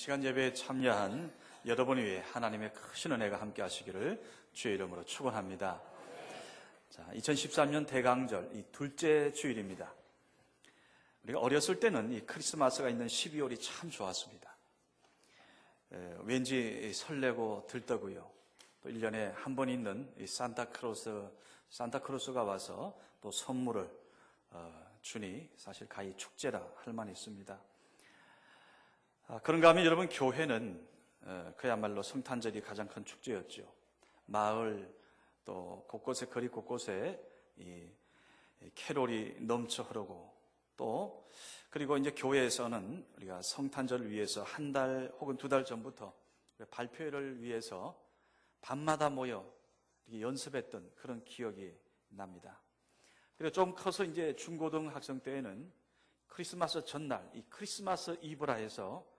시간 예배에 참여한 여러분 위에 하나님의 크신 은혜가 함께 하시기를 주의 이름으로 축원합니다. 자, 2013년 대강절 이 둘째 주일입니다. 우리가 어렸을 때는 이 크리스마스가 있는 12월이 참 좋았습니다. 왠지 설레고 들떠고요. 또 1년에 한 번 있는 이 산타크로스가 와서 또 선물을 주니 사실 가히 축제라 할 만이 있습니다. 그런가 하면 여러분, 교회는 그야말로 성탄절이 가장 큰 축제였죠. 마을 또 곳곳에, 거리 곳곳에 이 캐롤이 넘쳐 흐르고, 또 그리고 이제 교회에서는 우리가 성탄절을 위해서 한 달 혹은 두 달 전부터 발표회를 위해서 밤마다 모여 연습했던 그런 기억이 납니다. 그리고 좀 커서 이제 중고등학생 때에는 크리스마스 전날, 이 크리스마스 이브라 해서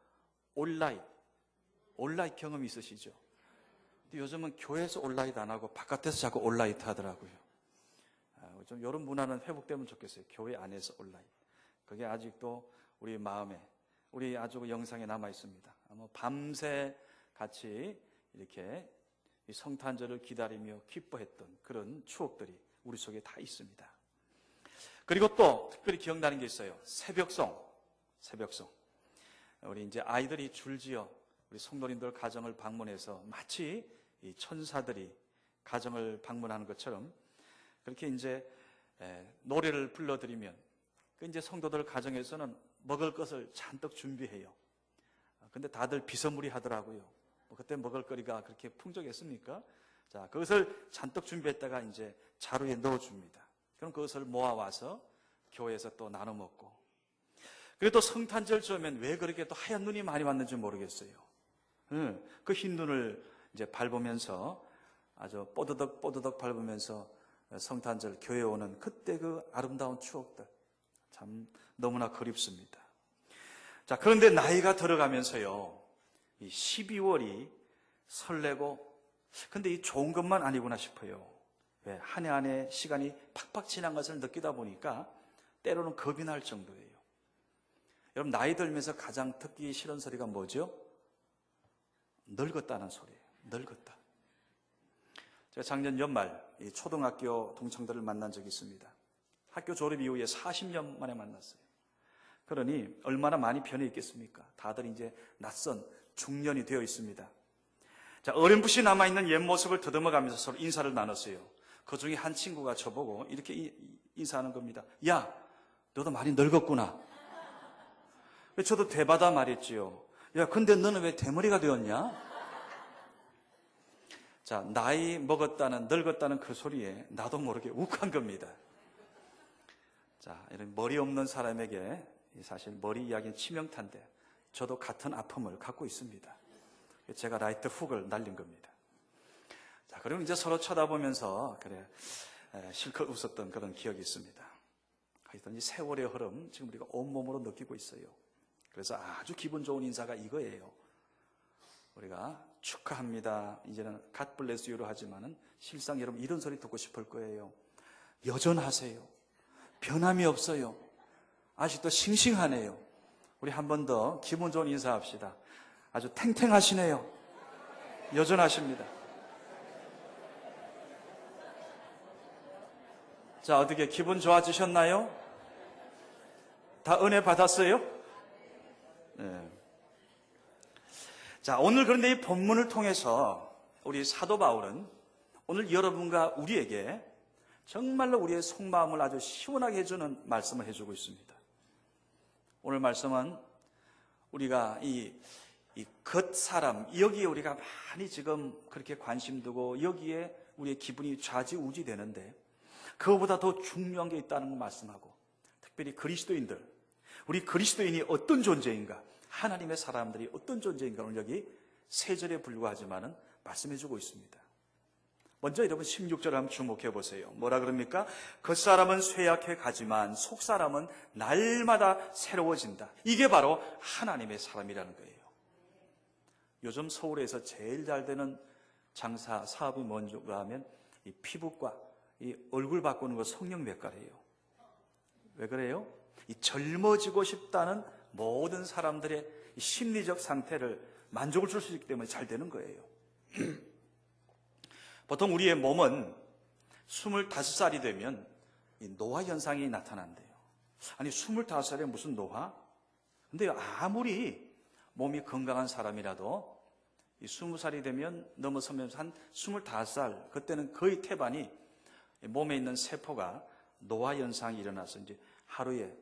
온라인 경험이 있으시죠? 근데 요즘은 교회에서 온라인 안 하고 바깥에서 자꾸 온라인 하더라고요. 좀 이런 문화는 회복되면 좋겠어요. 교회 안에서 온라인. 그게 아직도 우리 마음에, 우리 아주 영상에 남아 있습니다. 밤새 같이 이렇게 이 성탄절을 기다리며 기뻐했던 그런 추억들이 우리 속에 다 있습니다. 그리고 또 특별히 기억나는 게 있어요. 새벽송. 우리 이제 아이들이 줄지어 우리 성도님들 가정을 방문해서 마치 이 천사들이 가정을 방문하는 것처럼 그렇게 이제 노래를 불러드리면 그 이제 성도들 가정에서는 먹을 것을 잔뜩 준비해요. 근데 다들 비스무리하더라고요. 그때 먹을거리가 그렇게 풍족했습니까? 자, 그것을 잔뜩 준비했다가 이제 자루에 넣어줍니다. 그럼 그것을 모아와서 교회에서 또 나눠 먹고. 그리고 또 성탄절 쯤엔 왜 그렇게 또 하얀 눈이 많이 왔는지 모르겠어요. 그 흰 눈을 이제 밟으면서 아주 뽀드덕 밟으면서 성탄절 교회에 오는 그때 그 아름다운 추억들 참 너무나 그립습니다. 자, 그런데 나이가 들어가면서요, 이 12월이 설레고, 근데 이 좋은 것만 아니구나 싶어요. 왜? 한 해 한 해 시간이 팍팍 지난 것을 느끼다 보니까 때로는 겁이 날 정도예요. 여러분, 나이 들면서 가장 듣기 싫은 소리가 뭐죠? 늙었다는 소리예요. 늙었다. 제가 작년 연말 이 초등학교 동창들을 만난 적이 있습니다. 학교 졸업 이후에 40년 만에 만났어요. 그러니 얼마나 많이 변해 있겠습니까? 다들 이제 낯선 중년이 되어 있습니다. 자, 어렴풋이 남아있는 옛 모습을 더듬어가면서 서로 인사를 나눴어요. 그 중에 한 친구가 저보고 이렇게 인사하는 겁니다. 야, 너도 많이 늙었구나. 저도 대받아 말했지요. 야, 근데 너는 왜 대머리가 되었냐? 자, 나이 먹었다는, 늙었다는 그 소리에 나도 모르게 욱한 겁니다. 자, 이런 머리 없는 사람에게 사실 머리 이야기는 치명타인데 저도 같은 아픔을 갖고 있습니다. 제가 라이트 훅을 날린 겁니다. 자, 그리고 이제 서로 쳐다보면서 그래 실컷 웃었던 그런 기억이 있습니다. 하여튼 이 세월의 흐름 지금 우리가 온몸으로 느끼고 있어요. 그래서 아주 기분 좋은 인사가 이거예요. 우리가 축하합니다. 이제는 God bless you로 하지만은 실상 여러분 이런 소리 듣고 싶을 거예요. 여전하세요. 변함이 없어요. 아직도 싱싱하네요. 우리 한 번 더 기분 좋은 인사합시다. 아주 탱탱하시네요. 여전하십니다. 자, 어떻게 기분 좋아지셨나요? 다 은혜 받았어요? 네. 자, 오늘 그런데 이 본문을 통해서 우리 사도 바울은 오늘 여러분과 우리에게 정말로 우리의 속마음을 아주 시원하게 해주는 말씀을 해주고 있습니다. 오늘 말씀은 우리가 이 겉사람, 여기에 우리가 많이 지금 그렇게 관심 두고 여기에 우리의 기분이 좌지우지 되는데 그거보다 더 중요한 게 있다는 걸 말씀하고, 특별히 그리스도인들, 우리 그리스도인이 어떤 존재인가, 하나님의 사람들이 어떤 존재인가 오늘 여기 세 절에 불과하지만은 말씀해주고 있습니다. 먼저 여러분 16절 한번 주목해 보세요. 뭐라 그럽니까? 겉사람은 쇠약해 가지만 속사람은 날마다 새로워진다. 이게 바로 하나님의 사람이라는 거예요. 요즘 서울에서 제일 잘 되는 장사 사업이 뭔가 하면 이 피부과 이 얼굴 바꾸는 거 성형외과래요. 왜 그래요? 이 젊어지고 싶다는 모든 사람들의 심리적 상태를 만족을 줄 수 있기 때문에 잘 되는 거예요. 보통 우리의 몸은 25살이 되면 이 노화 현상이 나타난대요. 아니 25살에 무슨 노화? 근데 아무리 몸이 건강한 사람이라도 이 20살이 되면 넘어서면서 한 25살, 그때는 거의 태반이 몸에 있는 세포가 노화 현상이 일어나서 이제 하루에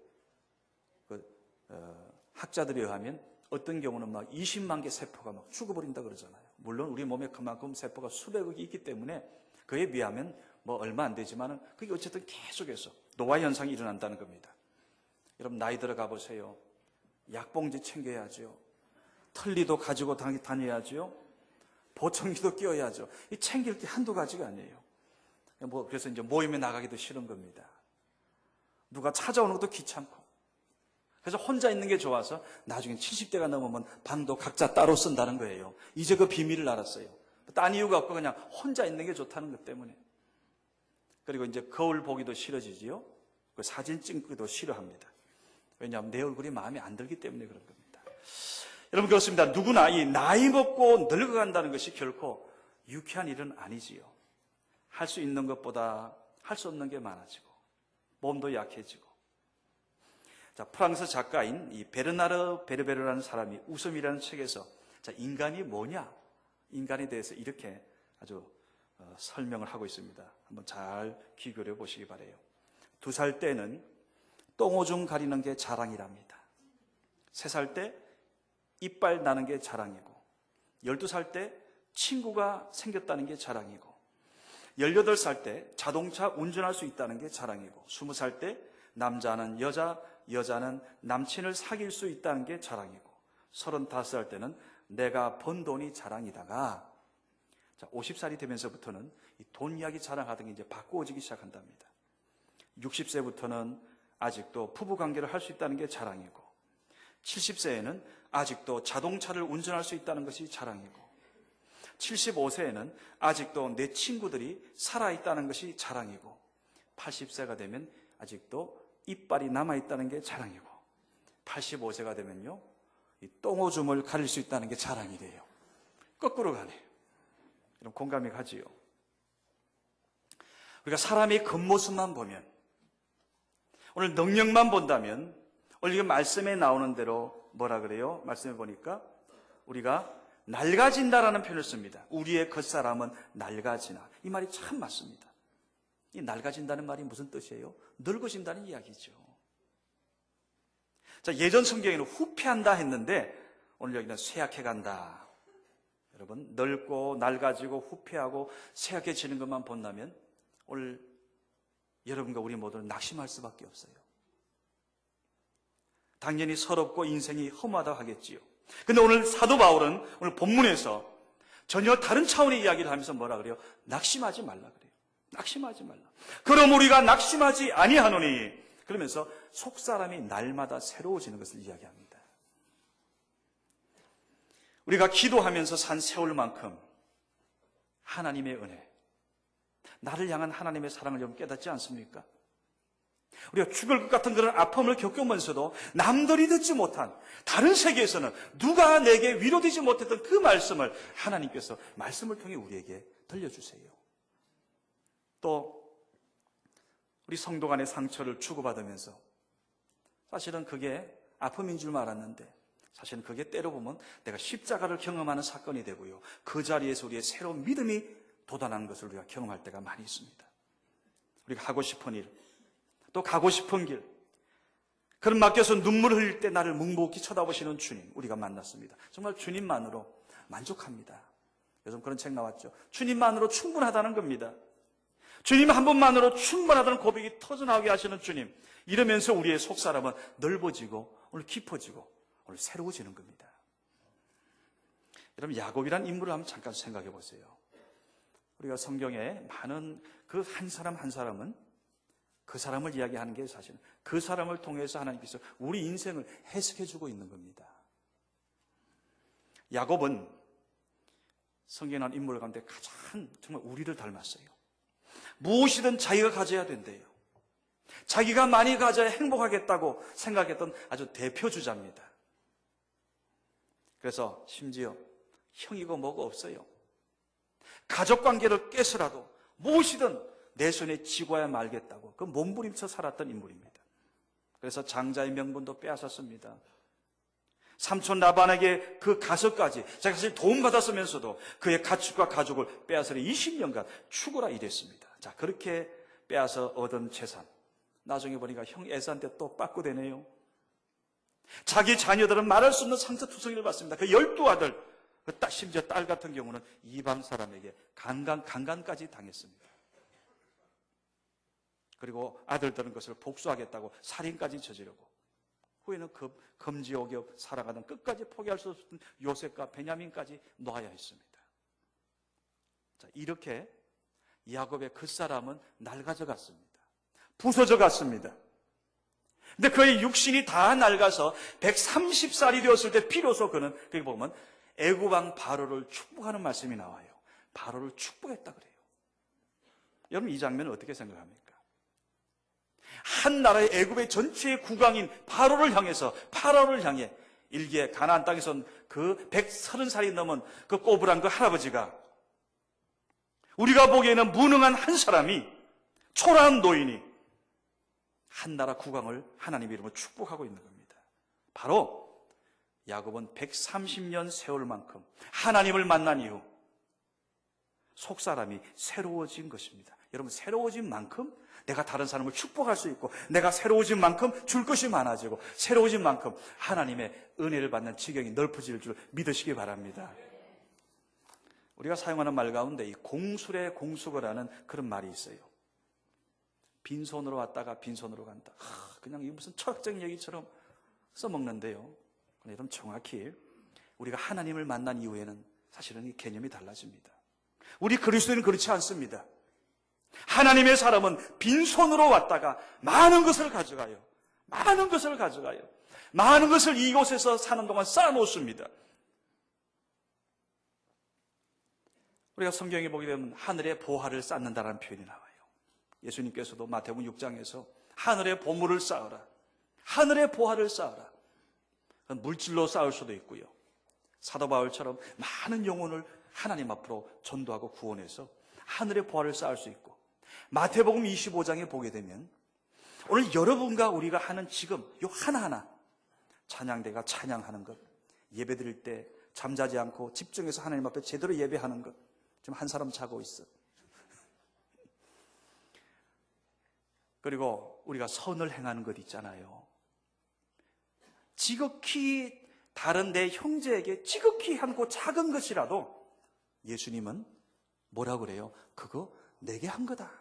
학자들에 의하면 어떤 경우는 막 20만 개 세포가 막 죽어버린다 그러잖아요. 물론 우리 몸에 그만큼 세포가 수백억이 있기 때문에 그에 비하면 뭐 얼마 안 되지만은 그게 어쨌든 계속해서 노화 현상이 일어난다는 겁니다. 여러분 나이 들어가 보세요. 약봉지 챙겨야죠. 털리도 가지고 다녀야죠. 보청기도 끼워야죠. 이 챙길 게 한두 가지가 아니에요. 그래서 이제 모임에 나가기도 싫은 겁니다. 누가 찾아오는 것도 귀찮고. 그래서 혼자 있는 게 좋아서 나중에 70대가 넘으면 방도 각자 따로 쓴다는 거예요. 이제 그 비밀을 알았어요. 딴 이유가 없고 그냥 혼자 있는 게 좋다는 것 때문에. 그리고 이제 거울 보기도 싫어지지요. 그 사진 찍기도 싫어합니다. 왜냐하면 내 얼굴이 마음에 안 들기 때문에 그런 겁니다. 여러분 그렇습니다. 누구나 이 나이 먹고 늙어간다는 것이 결코 유쾌한 일은 아니지요. 할 수 있는 것보다 할 수 없는 게 많아지고 몸도 약해지고. 자, 프랑스 작가인 이 베르나르 베르베르라는 사람이 웃음이라는 책에서 자, 인간이 뭐냐? 인간에 대해서 이렇게 아주 설명을 하고 있습니다. 한번 잘 귀 기울여 보시기 바라요. 2살 때는 똥오줌 가리는 게 자랑이랍니다. 3살 때 이빨 나는 게 자랑이고, 12살 때 친구가 생겼다는 게 자랑이고, 18살 때 자동차 운전할 수 있다는 게 자랑이고, 20살 때 남자는 여자는 남친을 사귈 수 있다는 게 자랑이고, 35살 때는 내가 번 돈이 자랑이다가, 자, 50살이 되면서부터는 이 돈 이야기 자랑하던 게 이제 바꾸어지기 시작한답니다. 60세부터는 아직도 부부관계를 할 수 있다는 게 자랑이고, 70세에는 아직도 자동차를 운전할 수 있다는 것이 자랑이고, 75세에는 아직도 내 친구들이 살아있다는 것이 자랑이고, 80세가 되면 아직도 이빨이 남아있다는 게 자랑이고, 85세가 되면요, 이 똥오줌을 가릴 수 있다는 게 자랑이래요. 거꾸로 가네요. 이런 공감이 가지요. 우리가 사람의 겉모습만 보면, 오늘 능력만 본다면, 오늘 이 말씀에 나오는 대로 뭐라 그래요? 말씀해 보니까 우리가 낡아진다라는 표현을 씁니다. 우리의 겉사람은 낡아지나. 이 말이 참 맞습니다. 이 낡아진다는 말이 무슨 뜻이에요? 늙어진다는 이야기죠. 자, 예전 성경에는 후패한다 했는데 오늘 여기는 쇠약해간다. 여러분, 늙고 낡아지고 후패하고 쇠약해지는 것만 본다면 오늘 여러분과 우리 모두는 낙심할 수밖에 없어요. 당연히 서럽고 인생이 허무하다고 하겠지요. 근데 오늘 사도 바울은 오늘 본문에서 전혀 다른 차원의 이야기를 하면서 뭐라 그래요? 낙심하지 말라 그래요. 낙심하지 말라. 그럼 우리가 낙심하지 아니하노니, 그러면서 속사람이 날마다 새로워지는 것을 이야기합니다. 우리가 기도하면서 산 세월만큼 하나님의 은혜, 나를 향한 하나님의 사랑을 좀 깨닫지 않습니까? 우리가 죽을 것 같은 그런 아픔을 겪으면서도 남들이 듣지 못한, 다른 세계에서는 누가 내게 위로되지 못했던 그 말씀을 하나님께서 말씀을 통해 우리에게 들려주세요. 또 우리 성도 간의 상처를 주고받으면서 사실은 그게 아픔인 줄 알았는데 사실은 그게 때려보면 내가 십자가를 경험하는 사건이 되고요, 그 자리에서 우리의 새로운 믿음이 돋아나는 것을 우리가 경험할 때가 많이 있습니다. 우리가 하고 싶은 일, 또 가고 싶은 길, 그런 맡겨서 눈물을 흘릴 때 나를 묵묵히 쳐다보시는 주님, 우리가 만났습니다. 정말 주님만으로 만족합니다. 요즘 그런 책 나왔죠. 주님만으로 충분하다는 겁니다. 주님 한 분만으로 충분하다는 고백이 터져나오게 하시는 주님, 이러면서 우리의 속사람은 넓어지고 오늘 깊어지고 오늘 새로워지는 겁니다. 여러분, 야곱이란 인물을 한번 잠깐 생각해 보세요. 우리가 성경에 많은 그 한 사람 한 사람은 그 사람을 이야기하는 게 사실은 그 사람을 통해서 하나님께서 우리 인생을 해석해 주고 있는 겁니다. 야곱은 성경에 나온 인물 가운데 가장 정말 우리를 닮았어요. 무엇이든 자기가 가져야 된대요. 자기가 많이 가져야 행복하겠다고 생각했던 아주 대표주자입니다. 그래서 심지어 형이고 뭐고 없어요. 가족관계를 깨서라도 무엇이든 내 손에 쥐고야 말겠다고 그 몸부림쳐 살았던 인물입니다. 그래서 장자의 명분도 빼앗았습니다. 삼촌 라반에게 그 가석까지 자기가 사실 도움받았으면서도 그의 가축과 가족을 빼앗으려 20년간 죽으라 이랬습니다. 자, 그렇게 빼앗아 얻은 재산, 나중에 보니까 형 에사한테 또 빠꾸되네요. 자기 자녀들은 말할 수 없는 상처투성이를 받습니다. 그 12아들, 심지어 딸 같은 경우는 이방 사람에게 강간까지 당했습니다. 그리고 아들들은 그것을 복수하겠다고 살인까지 저지르고, 후에는 금지옥에 살아가던 끝까지 포기할 수 없었던 요셉과 베냐민까지 놓아야 했습니다. 자, 이렇게 야곱의 그 사람은 낡아져 갔습니다. 부서져 갔습니다. 근데 그의 육신이 다 낡아서 130살이 되었을 때 비로소 그는, 거기 보면 애굽왕 바로를 축복하는 말씀이 나와요. 바로를 축복했다 그래요. 여러분, 이 장면을 어떻게 생각합니까? 한 나라의 애굽의 전체의 국왕인 파로를 향해 일기에 가나안 땅에선 그 130살이 넘은 그 꼬부랑 그 할아버지가, 우리가 보기에는 무능한 한 사람이, 초라한 노인이 한 나라 국왕을 하나님의 이름으로 축복하고 있는 겁니다. 바로 야곱은 130년 세월만큼 하나님을 만난 이후 속사람이 새로워진 것입니다. 여러분, 새로워진 만큼 내가 다른 사람을 축복할 수 있고, 내가 새로워진 만큼 줄 것이 많아지고, 새로워진 만큼 하나님의 은혜를 받는 지경이 넓어질 줄 믿으시기 바랍니다. 우리가 사용하는 말 가운데 이 공술에 공수거라는 그런 말이 있어요. 빈손으로 왔다가 빈손으로 간다. 그냥 이 무슨 철학적인 얘기처럼 써먹는데요. 여러분, 정확히 우리가 하나님을 만난 이후에는 사실은 이 개념이 달라집니다. 우리 그리스도인은 그렇지 않습니다. 하나님의 사람은 빈손으로 왔다가 많은 것을 가져가요. 많은 것을 이곳에서 사는 동안 쌓아놓습니다. 우리가 성경에 보게 되면 하늘의 보화를 쌓는다라는 표현이 나와요. 예수님께서도 마태복음 6장에서 하늘의 보물을 쌓으라, 하늘의 보화를 쌓으라. 물질로 쌓을 수도 있고요. 사도 바울처럼 많은 영혼을 하나님 앞으로 전도하고 구원해서 하늘의 보화를 쌓을 수 있고, 마태복음 25장에 보게 되면 오늘 여러분과 우리가 하는 지금 요 하나하나, 찬양대가 찬양하는 것, 예배드릴 때 잠자지 않고 집중해서 하나님 앞에 제대로 예배하는 것. 지금 한 사람 자고 있어. 그리고 우리가 선을 행하는 것 있잖아요. 지극히 다른 내 형제에게 지극히 하고 작은 것이라도 예수님은 뭐라고 그래요? 그거 내게 한 거다.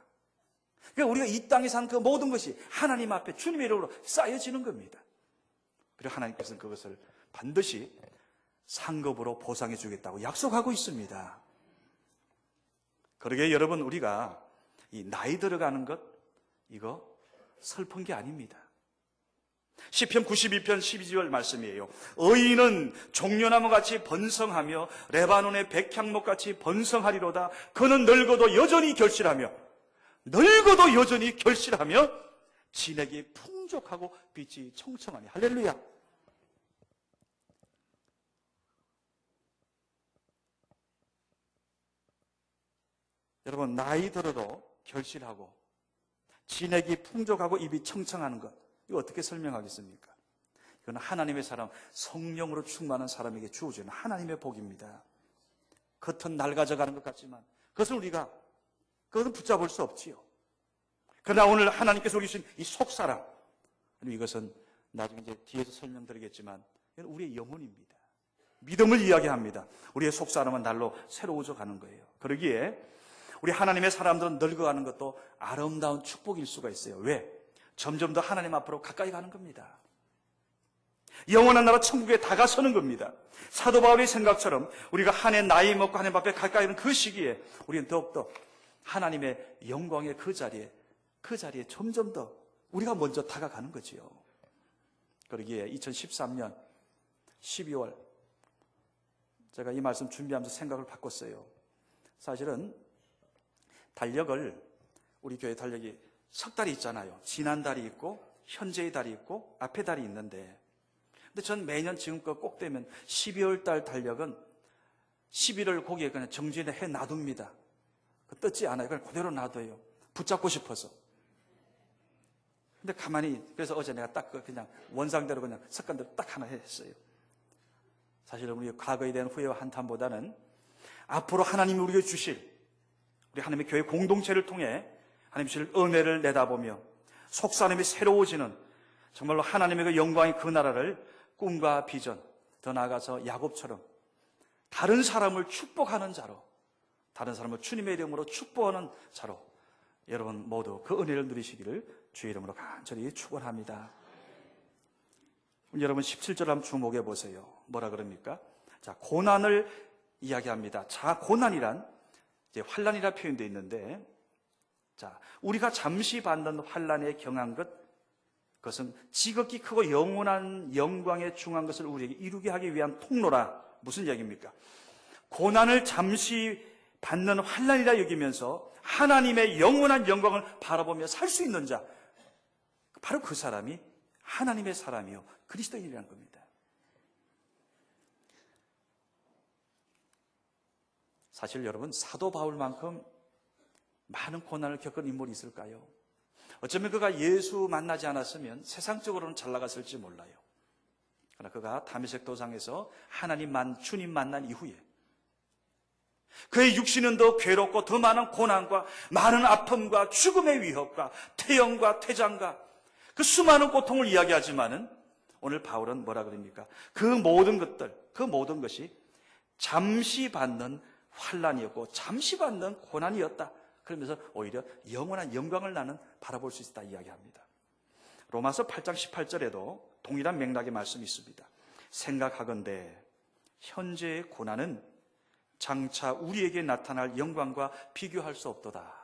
그러니까 우리가 이 땅에 산 그 모든 것이 하나님 앞에 주님의 이름으로 쌓여지는 겁니다. 그리고 하나님께서는 그것을 반드시 상급으로 보상해 주겠다고 약속하고 있습니다. 그러게 여러분, 우리가 이 나이 들어가는 것, 이거 슬픈 게 아닙니다. 시편 92편 12절 말씀이에요. 의인은 종려나무같이 번성하며 레바논의 백향목같이 번성하리로다. 그는 늙어도 여전히 결실하며 진액이 풍족하고 빛이 청청하니. 할렐루야. 여러분, 나이 들어도 결실하고 진액이 풍족하고 입이 청청하는 것, 이거 어떻게 설명하겠습니까? 이건 하나님의 사람, 성령으로 충만한 사람에게 주어지는 하나님의 복입니다. 겉은 낡아져가는 것 같지만 그것은 붙잡을 수 없지요. 그러나 오늘 하나님께서 우리 주신 이 속사람, 이것은 나중에 이제 뒤에서 설명드리겠지만 이건 우리의 영혼입니다. 믿음을 이야기합니다. 우리의 속사람은 날로 새로워져 가는 거예요. 그러기에 우리 하나님의 사람들은 늙어가는 것도 아름다운 축복일 수가 있어요. 왜? 점점 더 하나님 앞으로 가까이 가는 겁니다. 영원한 나라 천국에 다가서는 겁니다. 사도 바울의 생각처럼 우리가 한 해 나이 먹고 하나님 앞에 가까이 가는 그 시기에 우리는 더욱더 하나님의 영광의 그 자리에 점점 더 우리가 먼저 다가가는 거지요. 그러기에 2013년 12월 제가 이 말씀 준비하면서 생각을 바꿨어요. 사실은 달력을, 우리 교회 달력이 석 달이 있잖아요. 지난 달이 있고 현재의 달이 있고 앞에 달이 있는데, 근데 전 매년 지금껏 꼭 되면 12월 달 달력은 11월 거기에 그냥 정지해 놔둡니다. 뜯지 않아요. 그냥 그대로 놔둬요. 붙잡고 싶어서. 근데 가만히, 그래서 어제 내가 딱 그냥 원상대로 그냥 습관대로 딱 하나 했어요. 사실 우리 과거에 대한 후회와 한탄보다는 앞으로 하나님이 우리에게 주실, 우리 하나님의 교회 공동체를 통해 하나님 주실 은혜를 내다보며 속사람이 새로워지는, 정말로 하나님의 그 영광의 그 나라를 꿈과 비전, 더 나아가서 야곱처럼 다른 사람을 축복하는 자로, 다른 사람을 주님의 이름으로 축복하는 자로 여러분 모두 그 은혜를 누리시기를 주의 이름으로 간절히 축원합니다. 여러분 17절 한번 주목해 보세요. 뭐라 그럽니까? 자, 고난을 이야기합니다. 자, 고난이란 이제 환난이라 표현되어 있는데, 자, 우리가 잠시 받는 환난에 경한 것, 그것은 지극히 크고 영원한 영광에 중한 것을 우리에게 이루게 하기 위한 통로라. 무슨 이야기입니까? 고난을 잠시 받는 환난이라 여기면서 하나님의 영원한 영광을 바라보며 살 수 있는 자, 바로 그 사람이 하나님의 사람이요 그리스도인이라는 겁니다. 사실 여러분, 사도 바울만큼 많은 고난을 겪은 인물이 있을까요? 어쩌면 그가 예수 만나지 않았으면 세상적으로는 잘 나갔을지 몰라요. 그러나 그가 다메섹 도상에서 주님 만난 이후에 그의 육신은 더 괴롭고 더 많은 고난과 많은 아픔과 죽음의 위협과 태형과 퇴장과 그 수많은 고통을 이야기하지만은 오늘 바울은 뭐라 그럽니까? 그 모든 것이 잠시 받는 환난이었고 잠시 받는 고난이었다. 그러면서 오히려 영원한 영광을 나는 바라볼 수 있다 이야기합니다. 로마서 8장 18절에도 동일한 맥락의 말씀이 있습니다. 생각하건대 현재의 고난은 장차 우리에게 나타날 영광과 비교할 수 없도다.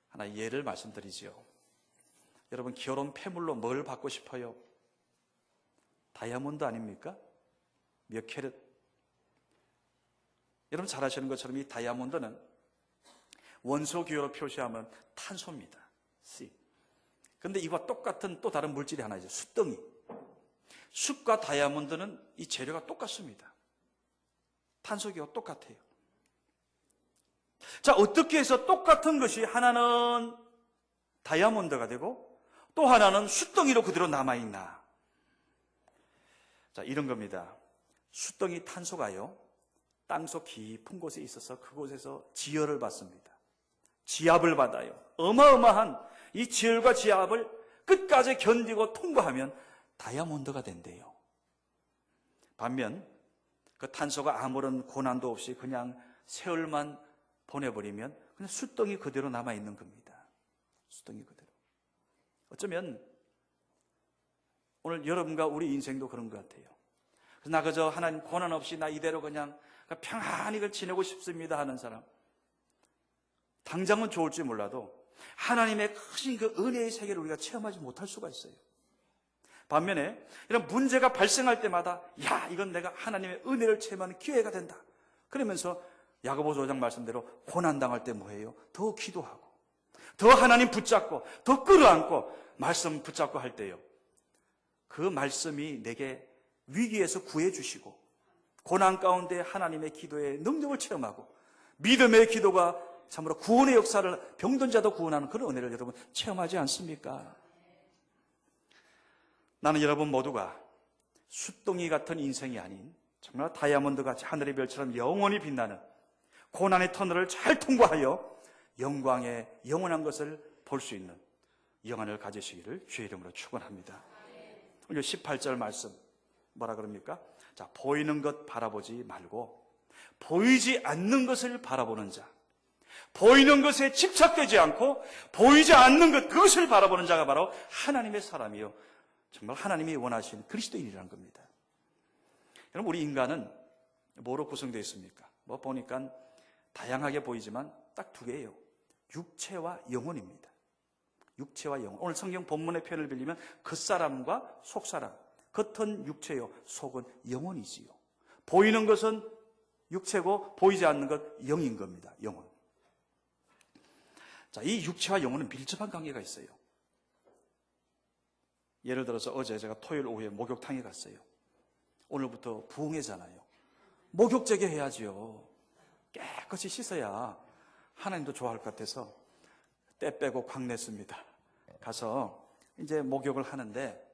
하나 예를 말씀드리죠. 여러분, 결혼 폐물로 뭘 받고 싶어요? 다이아몬드 아닙니까? 몇 캐럿? 여러분 잘 아시는 것처럼 이 다이아몬드는 원소 기호로 표시하면 탄소입니다. C. 그런데 이와 똑같은 또 다른 물질이 하나 있어요. 숯덩이. 숯과 다이아몬드는 이 재료가 똑같습니다. 탄소기호가 똑같아요. 자, 어떻게 해서 똑같은 것이 하나는 다이아몬드가 되고 또 하나는 숯덩이로 그대로 남아있나? 자, 이런 겁니다. 숯덩이 탄소가요, 땅속 깊은 곳에 있어서 그곳에서 지열을 받습니다. 지압을 받아요. 어마어마한 이 지열과 지압을 끝까지 견디고 통과하면 다이아몬드가 된대요. 반면 그 탄소가 아무런 고난도 없이 그냥 세월만 보내버리면 그냥 숯덩이 그대로 남아있는 겁니다. 숯덩이 그대로. 어쩌면 오늘 여러분과 우리 인생도 그런 것 같아요. 그래서 나 그저 하나님 고난 없이 나 이대로 그냥 평안히 지내고 싶습니다 하는 사람, 당장은 좋을지 몰라도 하나님의 크신 그 은혜의 세계를 우리가 체험하지 못할 수가 있어요. 반면에 이런 문제가 발생할 때마다 이건 내가 하나님의 은혜를 체험하는 기회가 된다. 그러면서 야고보서 5장 말씀대로 고난당할 때 뭐해요? 더 기도하고 더 하나님 붙잡고 더 끌어안고 말씀 붙잡고 할 때요, 그 말씀이 내게 위기에서 구해주시고 고난 가운데 하나님의 기도의 능력을 체험하고 믿음의 기도가 참으로 구원의 역사를, 병든 자도 구원하는 그런 은혜를 여러분 체험하지 않습니까? 나는 여러분 모두가 숯덩이 같은 인생이 아닌 정말 다이아몬드 같이 하늘의 별처럼 영원히 빛나는 고난의 터널을 잘 통과하여 영광의 영원한 것을 볼 수 있는 영안을 가지시기를 주의 이름으로 축원합니다. 오늘 18절 말씀 뭐라 그럽니까? 자, 보이는 것 바라보지 말고 보이지 않는 것을 바라보는 자, 보이는 것에 집착되지 않고 보이지 않는 것, 그것을 바라보는 자가 바로 하나님의 사람이요, 정말 하나님이 원하시는 그리스도인이라는 겁니다. 여러분, 우리 인간은 뭐로 구성되어 있습니까? 뭐 보니까 다양하게 보이지만 딱 두 개예요. 육체와 영혼입니다. 육체와 영혼. 오늘 성경 본문의 표현을 빌리면 겉사람과 속사람. 겉은 육체요, 속은 영혼이지요. 보이는 것은 육체고 보이지 않는 것 영인 겁니다. 영혼. 자, 이 육체와 영혼은 밀접한 관계가 있어요. 예를 들어서 어제 제가 토요일 오후에 목욕탕에 갔어요. 오늘부터 부흥회잖아요. 목욕제게 해야지요. 깨끗이 씻어야 하나님도 좋아할 것 같아서 때 빼고 광냈습니다. 가서 이제 목욕을 하는데,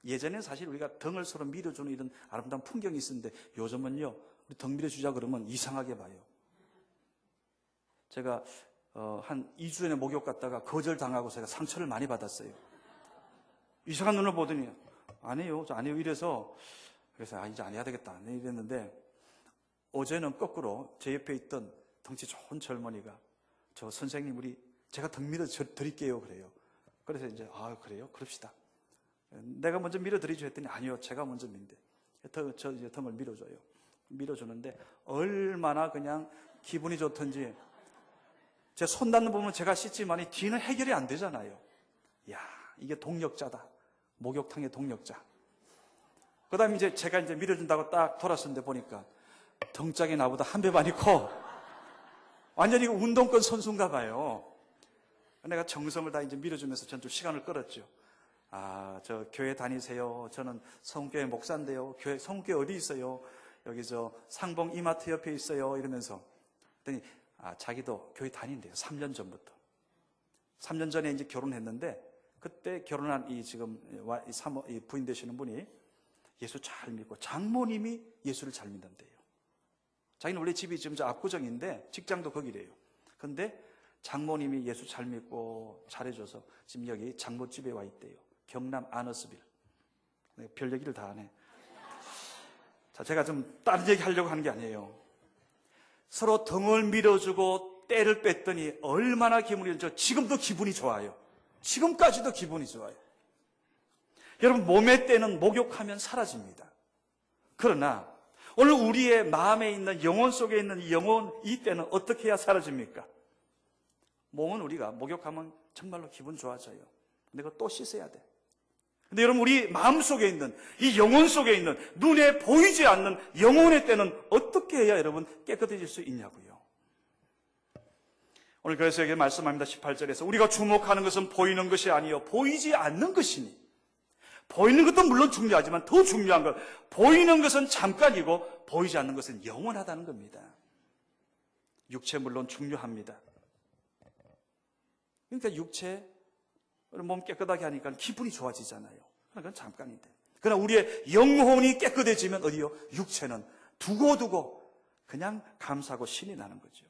예전에는 사실 우리가 등을 서로 밀어주는 이런 아름다운 풍경이 있었는데, 요즘은요, 우리 등 밀어주자 그러면 이상하게 봐요. 제가 한 2주 전에 목욕 갔다가 거절당하고 제가 상처를 많이 받았어요. 이상한 눈을 보더니 안 해요, 저 안 해요 이래서, 그래서 이제 안 해야 되겠다 이랬는데, 어제는 거꾸로 제 옆에 있던 덩치 좋은 젊은이가 저 선생님 제가 등 밀어 드릴게요 그래요. 그래서 이제 그래요? 그럽시다. 내가 먼저 밀어드리죠 했더니 아니요, 제가 먼저 민대. 저 이제 등을 밀어줘요. 밀어주는데 얼마나 그냥 기분이 좋던지, 제 손 닿는 부분은 제가 씻지만 뒤는 해결이 안 되잖아요. 이야, 이게 동력자다. 목욕탕의 동력자. 그 다음에 이제 제가 이제 밀어준다고 딱 돌았었는데 보니까 등짝이 나보다 한 배 반이 커. 완전히 운동권 선수인가 봐요. 내가 정성을 다 이제 밀어주면서 전 좀 시간을 끌었죠. 저 교회 다니세요? 저는 성교회 목사인데요. 성교회 어디 있어요? 여기 저 상봉 이마트 옆에 있어요. 이러면서. 그랬더니 자기도 교회 다닌대요. 3년 전부터. 3년 전에 이제 결혼했는데, 그때 결혼한 지금 이 부인 되시는 분이 예수 잘 믿고 장모님이 예수를 잘 믿는데요. 자기는 원래 집이 지금 저 압구정인데 직장도 거기래요. 근데 장모님이 예수 잘 믿고 잘해줘서 지금 여기 장모집에 와 있대요. 경남 아너스빌. 별 얘기를 다 하네. 자, 제가 좀 다른 얘기 하려고 하는 게 아니에요. 서로 등을 밀어주고 때를 뺐더니 얼마나 기분이 좋죠. 지금도 기분이 좋아요. 지금까지도 기분이 좋아요. 여러분, 몸의 때는 목욕하면 사라집니다. 그러나 오늘 우리의 마음에 있는, 영혼 속에 있는 이 때는 어떻게 해야 사라집니까? 몸은 우리가 목욕하면 정말로 기분 좋아져요. 근데 그거 또 씻어야 돼. 근데 여러분, 우리 마음 속에 있는, 이 영혼 속에 있는, 눈에 보이지 않는 영혼의 때는 어떻게 해야 여러분 깨끗해질 수 있냐고요. 오늘 그래서 여기 말씀합니다. 18절에서 우리가 주목하는 것은 보이는 것이 아니요 보이지 않는 것이니. 보이는 것도 물론 중요하지만 더 중요한 건, 보이는 것은 잠깐이고 보이지 않는 것은 영원하다는 겁니다. 육체 물론 중요합니다. 그러니까 육체, 몸 깨끗하게 하니까 기분이 좋아지잖아요. 그건 잠깐인데. 그러나 우리의 영혼이 깨끗해지면 어디요? 육체는 두고두고 그냥 감사하고 신이 나는 거죠.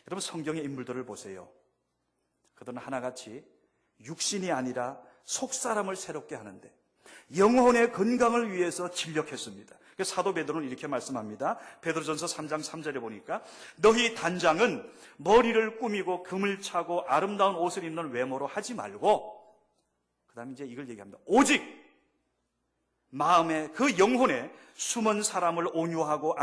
여러분, 성경의 인물들을 보세요. 그들은 하나같이 육신이 아니라 속사람을 새롭게 하는데 영혼의 건강을 위해서 진력했습니다. 그래서 사도 베드로는 이렇게 말씀합니다. 베드로전서 3장 3절에 보니까 너희 단장은 머리를 꾸미고 금을 차고 아름다운 옷을 입는 외모로 하지 말고, 그 다음에 이제 이걸 얘기합니다. 오직 마음에 그 영혼에 숨은 사람을 온유하고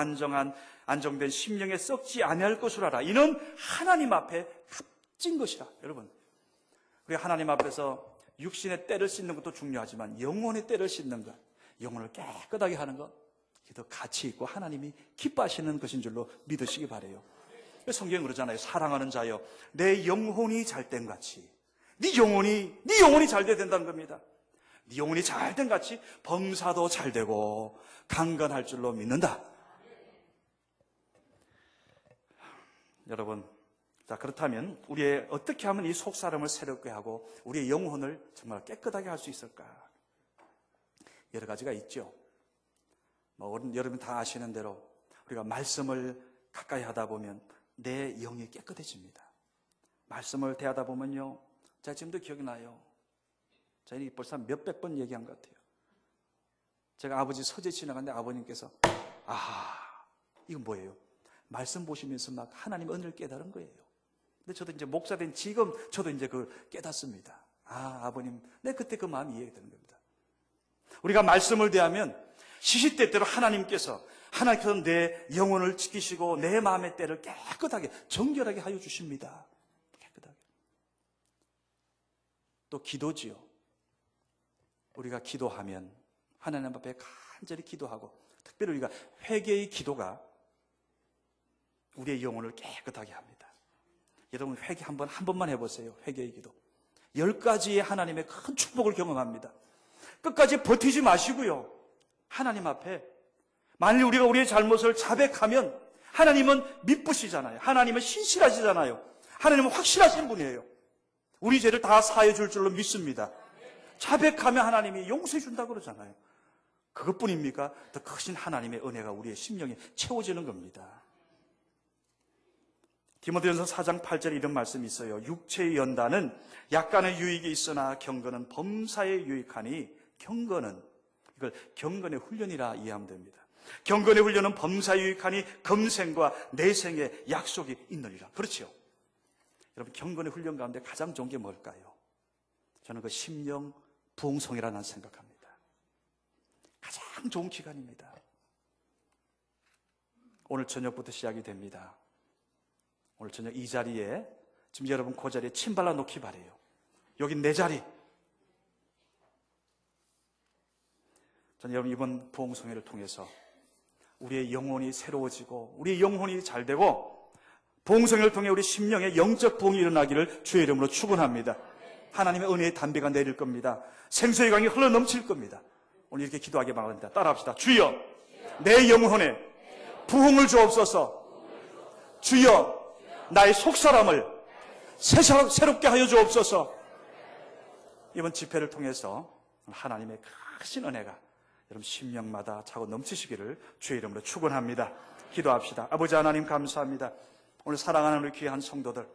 안정된 심령에 썩지 아니할 것을 알아. 이는 하나님 앞에 값진 것이라. 여러분, 우리 하나님 앞에서 육신의 때를 씻는 것도 중요하지만 영혼의 때를 씻는 것, 영혼을 깨끗하게 하는 것, 이게 더 가치 있고 하나님이 기뻐하시는 것인 줄로 믿으시기 바라요. 성경은 그러잖아요. 사랑하는 자여, 내 영혼이 잘된 같이, 네 영혼이 잘 돼야 된다는 겁니다. 네 영혼이 잘된 같이 범사도 잘 되고 강건할 줄로 믿는다. 여러분, 자, 그렇다면 우리의 어떻게 하면 이 속사람을 새롭게 하고 우리의 영혼을 정말 깨끗하게 할 수 있을까? 여러 가지가 있죠. 여러분 다 아시는 대로 우리가 말씀을 가까이 하다 보면 내 영이 깨끗해집니다. 말씀을 대하다 보면요, 제가 지금도 기억이 나요. 저희 벌써 몇백 번 얘기한 것 같아요. 제가 아버지 서재 지나갔는데 아버님께서 이건 뭐예요? 말씀 보시면서 막 하나님 은혜를 깨달은 거예요. 근데 저도 이제 목사 된 지금 저도 이제 그걸 깨닫습니다. 아버님, 내 그때 그 마음이 이해가 되는 겁니다. 우리가 말씀을 대하면 시시때때로 하나님께서 내 영혼을 지키시고 내 마음의 때를 깨끗하게 정결하게 하여 주십니다. 깨끗하게. 또 기도지요. 우리가 기도하면 하나님 앞에 간절히 기도하고, 특별히 우리가 회개의 기도가 우리의 영혼을 깨끗하게 합니다. 여러분 회개 한 번만 해보세요. 회개의 기도. 10가지의 하나님의 큰 축복을 경험합니다. 끝까지 버티지 마시고요. 하나님 앞에 만일 우리가 우리의 잘못을 자백하면 하나님은 미쁘시잖아요. 하나님은 신실하시잖아요. 하나님은 확실하신 분이에요. 우리 죄를 다 사해 줄 줄로 믿습니다. 자백하면 하나님이 용서해 준다고 그러잖아요. 그것뿐입니까? 더 크신 하나님의 은혜가 우리의 심령에 채워지는 겁니다. 디모데전서 4장 8절에 이런 말씀이 있어요. 육체의 연단은 약간의 유익이 있으나 경건은 범사에 유익하니 경건은, 이걸 경건의 훈련이라 이해하면 됩니다. 경건의 훈련은 범사에 유익하니 금생과 내생의 약속이 있느니라. 그렇죠? 여러분, 경건의 훈련 가운데 가장 좋은 게 뭘까요? 저는 그 심령 부흥성이라 생각합니다. 가장 좋은 기간입니다. 오늘 저녁부터 시작이 됩니다. 오늘 저녁 이 자리에, 지금 여러분 그 자리에 침 발라 놓기 바래요. 여기 내 자리. 저는 여러분 이번 부흥성회를 통해서 우리의 영혼이 새로워지고 우리의 영혼이 잘되고 부흥성회를 통해 우리 심령의 영적 부흥이 일어나기를 주의 이름으로 축원합니다. 하나님의 은혜의 담비가 내릴 겁니다. 생수의 강이 흘러넘칠 겁니다. 오늘 이렇게 기도하기 바랍니다. 따라합시다. 주여, 내 영혼에 부흥을 주옵소서. 주여, 나의 속사람을 새롭게 하여 주옵소서. 이번 집회를 통해서 하나님의 크신 은혜가 여러분 심령마다 차고 넘치시기를 주의 이름으로 축원합니다. 기도합시다. 아버지 하나님 감사합니다. 오늘 사랑하는 우리 귀한 성도들,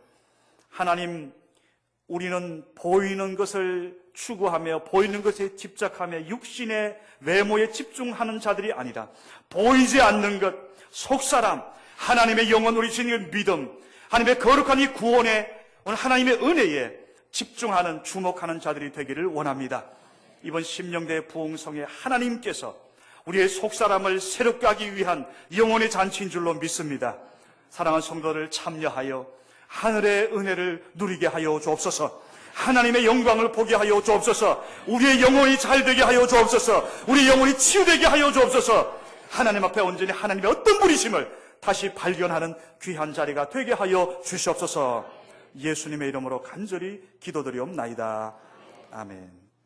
하나님, 우리는 보이는 것을 추구하며 보이는 것에 집착하며 육신의 외모에 집중하는 자들이 아니라 보이지 않는 것, 속사람, 하나님의 영원 우리 주님의 믿음, 하나님의 거룩한 이 구원에, 오늘 하나님의 은혜에 집중하는, 주목하는 자들이 되기를 원합니다. 이번 심령대 부흥성에 하나님께서 우리의 속사람을 새롭게 하기 위한 영혼의 잔치인 줄로 믿습니다. 사랑하는 성도를 참여하여 하늘의 은혜를 누리게 하여 주옵소서. 하나님의 영광을 보게 하여 주옵소서. 우리의 영혼이 잘되게 하여 주옵소서. 우리 영혼이 치유되게 하여 주옵소서. 하나님 앞에 온전히 하나님의 어떤 분이심을 다시 발견하는 귀한 자리가 되게 하여 주시옵소서. 예수님의 이름으로 간절히 기도드리옵나이다. 아멘.